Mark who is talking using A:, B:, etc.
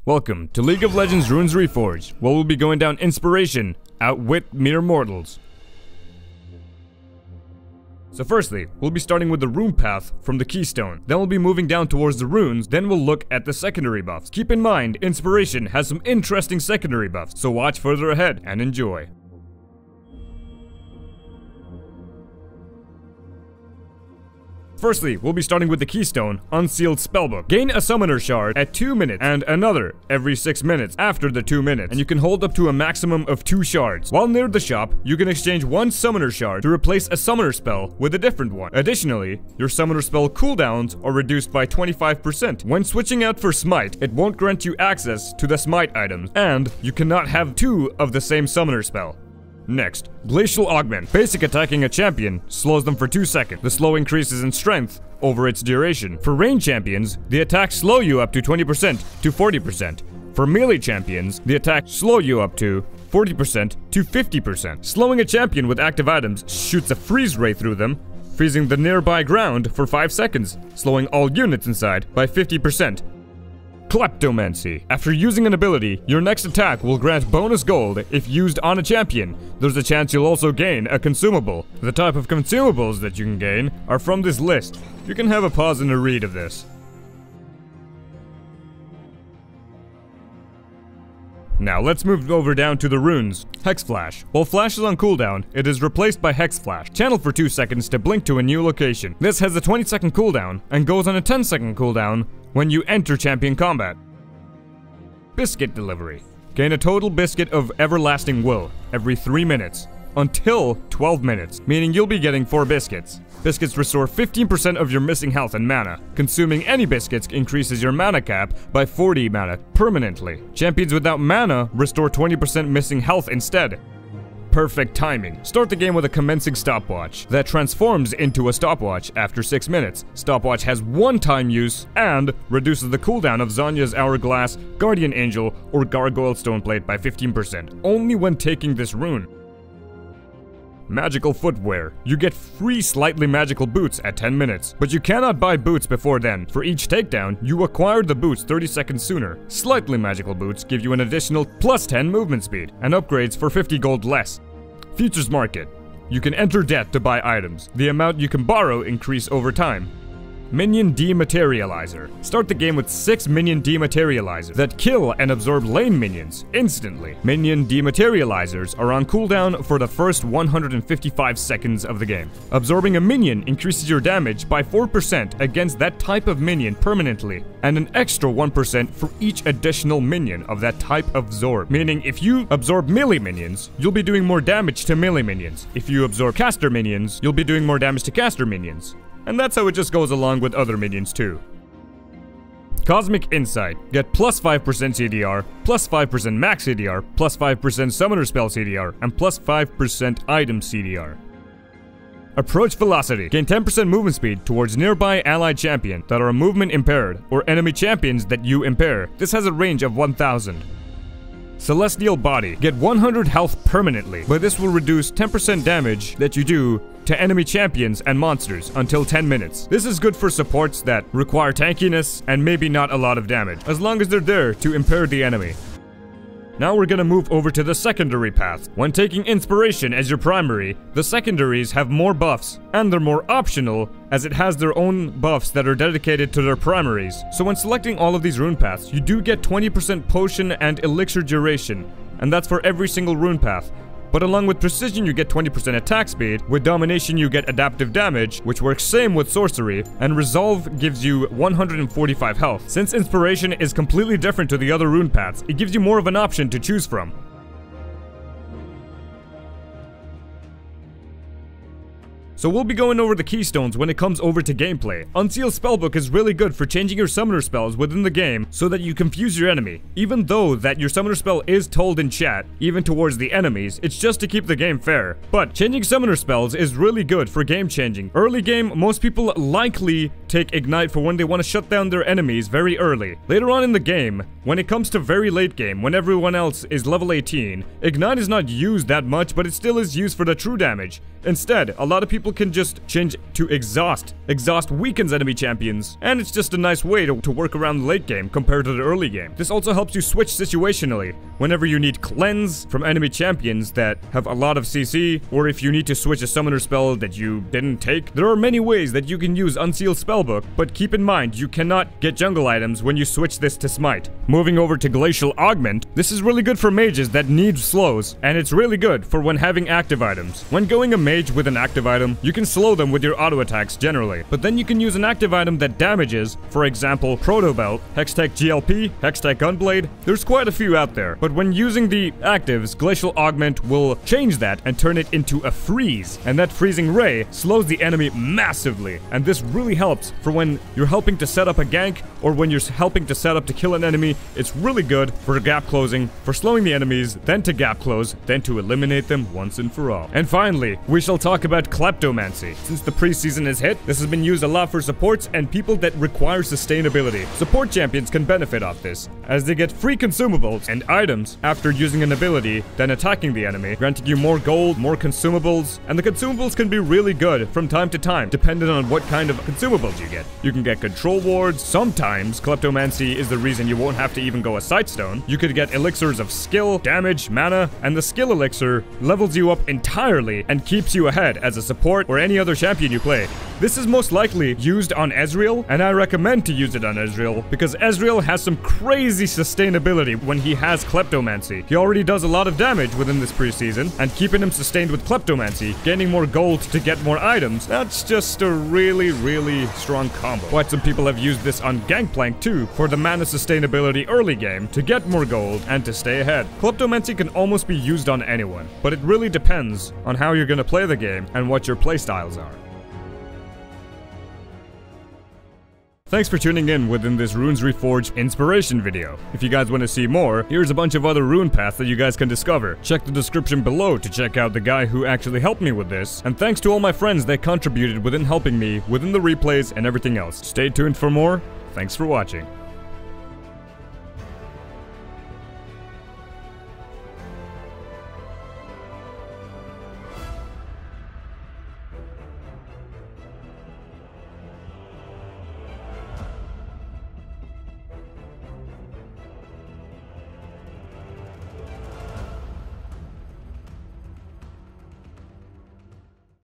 A: Welcome to League of Legends Runes Reforged, where we'll be going down inspiration, outwit mere mortals. So firstly, we'll be starting with the rune path from the Keystone. Then we'll be moving down towards the runes, then we'll look at the secondary buffs. Keep in mind, inspiration has some interesting secondary buffs, so watch further ahead and enjoy. Firstly, we'll be starting with the Keystone Unsealed Spellbook. Gain a Summoner Shard at 2 minutes and another every 6 minutes after the 2 minutes, and you can hold up to a maximum of 2 shards. While near the shop, you can exchange 1 Summoner Shard to replace a Summoner spell with a different one. Additionally, your Summoner spell cooldowns are reduced by 25%. When switching out for Smite, it won't grant you access to the Smite items, and you cannot have 2 of the same Summoner spell. Next, Glacial Augment. Basic attacking a champion slows them for 2 seconds. The slow increases in strength over its duration. For range champions, the attacks slow you up to 20% to 40%. For melee champions, the attacks slow you up to 40% to 50%. Slowing a champion with active items shoots a freeze ray through them, freezing the nearby ground for 5 seconds, slowing all units inside by 50%. Kleptomancy. After using an ability, your next attack will grant bonus gold if used on a champion. There's a chance you'll also gain a consumable. The type of consumables that you can gain are from this list. You can have a pause and a read of this. Now let's move over down to the runes. Hex Flash. While Flash is on cooldown, it is replaced by Hex Flash. Channel for 2 seconds to blink to a new location. This has a 20-second cooldown and goes on a 10-second cooldown when you enter champion combat. Biscuit Delivery. Gain a total biscuit of Everlasting Will every 3 minutes until 12 minutes, meaning you'll be getting 4 biscuits. Biscuits restore 15% of your missing health and mana. Consuming any biscuits increases your mana cap by 40 mana permanently. Champions without mana restore 20% missing health instead. Perfect timing. Start the game with a commencing stopwatch that transforms into a stopwatch after 6 minutes. Stopwatch has 1 time use and reduces the cooldown of Zhonya's Hourglass, Guardian Angel, or Gargoyle Stoneplate by 15%, only when taking this rune. Magical Footwear. You get free slightly magical boots at 10 minutes, but you cannot buy boots before then. For each takedown, you acquire the boots 30 seconds sooner. Slightly magical boots give you an additional plus 10 movement speed, and upgrades for 50 gold less. Futures Market. You can enter debt to buy items. The amount you can borrow increase over time. Minion Dematerializer. Start the game with 6 Minion Dematerializers that kill and absorb lane minions instantly. Minion Dematerializers are on cooldown for the first 155 seconds of the game. Absorbing a minion increases your damage by 4% against that type of minion permanently, and an extra 1% for each additional minion of that type absorbed. Meaning if you absorb melee minions, you'll be doing more damage to melee minions. If you absorb caster minions, you'll be doing more damage to caster minions. And that's how it just goes along with other minions too. Cosmic Insight. Get plus 5% CDR, plus 5% max CDR, plus 5% summoner spell CDR, and plus 5% item CDR. Approach Velocity. Gain 10% movement speed towards nearby allied champion that are movement impaired, or enemy champions that you impair. This has a range of 1000. Celestial Body. Get 100 health permanently, but this will reduce 10% damage that you do to enemy champions and monsters until 10 minutes. This is good for supports that require tankiness and maybe not a lot of damage, as long as they're there to impair the enemy. Now we're gonna move over to the secondary path. When taking inspiration as your primary, the secondaries have more buffs, and they're more optional as it has their own buffs that are dedicated to their primaries. So when selecting all of these rune paths, you do get 20% potion and elixir duration, and that's for every single rune path. But along with Precision you get 20% attack speed, with Domination you get adaptive damage, which works same with Sorcery, and Resolve gives you 145 health. Since Inspiration is completely different to the other rune paths, it gives you more of an option to choose from. So we'll be going over the Keystones when it comes over to gameplay. Unsealed Spellbook is really good for changing your summoner spells within the game so that you confuse your enemy. Even though that your summoner spell is told in chat, even towards the enemies, it's just to keep the game fair. But changing summoner spells is really good for game changing. Early game, most people likely take Ignite for when they want to shut down their enemies very early. Later on in the game, when it comes to very late game, when everyone else is level 18, Ignite is not used that much, but it still is used for the true damage. Instead, a lot of people can just change to Exhaust. Exhaust weakens enemy champions, and it's just a nice way to work around the late game compared to the early game. This also helps you switch situationally. Whenever you need Cleanse from enemy champions that have a lot of CC, or if you need to switch a summoner spell that you didn't take, there are many ways that you can use Unsealed Spellbook, but keep in mind, you cannot get jungle items when you switch this to Smite. Moving over to Glacial Augment, this is really good for mages that need slows, and it's really good for when having active items. When going a mage with an active item, you can slow them with your auto attacks generally, but then you can use an active item that damages, for example, Proto Belt, Hextech GLP, Hextech Gunblade. There's quite a few out there, but when using the actives, Glacial Augment will change that and turn it into a freeze, and that freezing ray slows the enemy massively, and this really helps for when you're helping to set up a gank or when you're helping to set up to kill an enemy. It's really good for gap closing, for slowing the enemies, then to gap close, then to eliminate them once and for all. And finally, we shall talk about Kleptomancy. Since the preseason has hit, this has been used a lot for supports and people that require sustainability. Support champions can benefit off this, as they get free consumables and items after using an ability, then attacking the enemy, granting you more gold, more consumables, and the consumables can be really good from time to time, depending on what kind of consumables you get. You can get control wards. Sometimes Kleptomancy is the reason you won't have to even go a Sightstone. You could get elixirs of skill, damage, mana, and the skill elixir levels you up entirely and keeps you ahead as a support or any other champion you play. This is most likely used on Ezreal, and I recommend to use it on Ezreal because Ezreal has some crazy sustainability when he has Kleptomancy. He already does a lot of damage within this preseason, and keeping him sustained with Kleptomancy, gaining more gold to get more items, that's just a really, really strong combo. Quite some people have used this on Gangplank too, for the mana sustainability early game, to get more gold and to stay ahead. Kleptomancy can almost be used on anyone, but it really depends on how you're gonna play the game and what your playstyles are. Thanks for tuning in within this Runes Reforged inspiration video. If you guys want to see more, here's a bunch of other rune paths that you guys can discover. Check the description below to check out the guy who actually helped me with this, and thanks to all my friends that contributed within helping me within the replays and everything else. Stay tuned for more. Thanks for watching.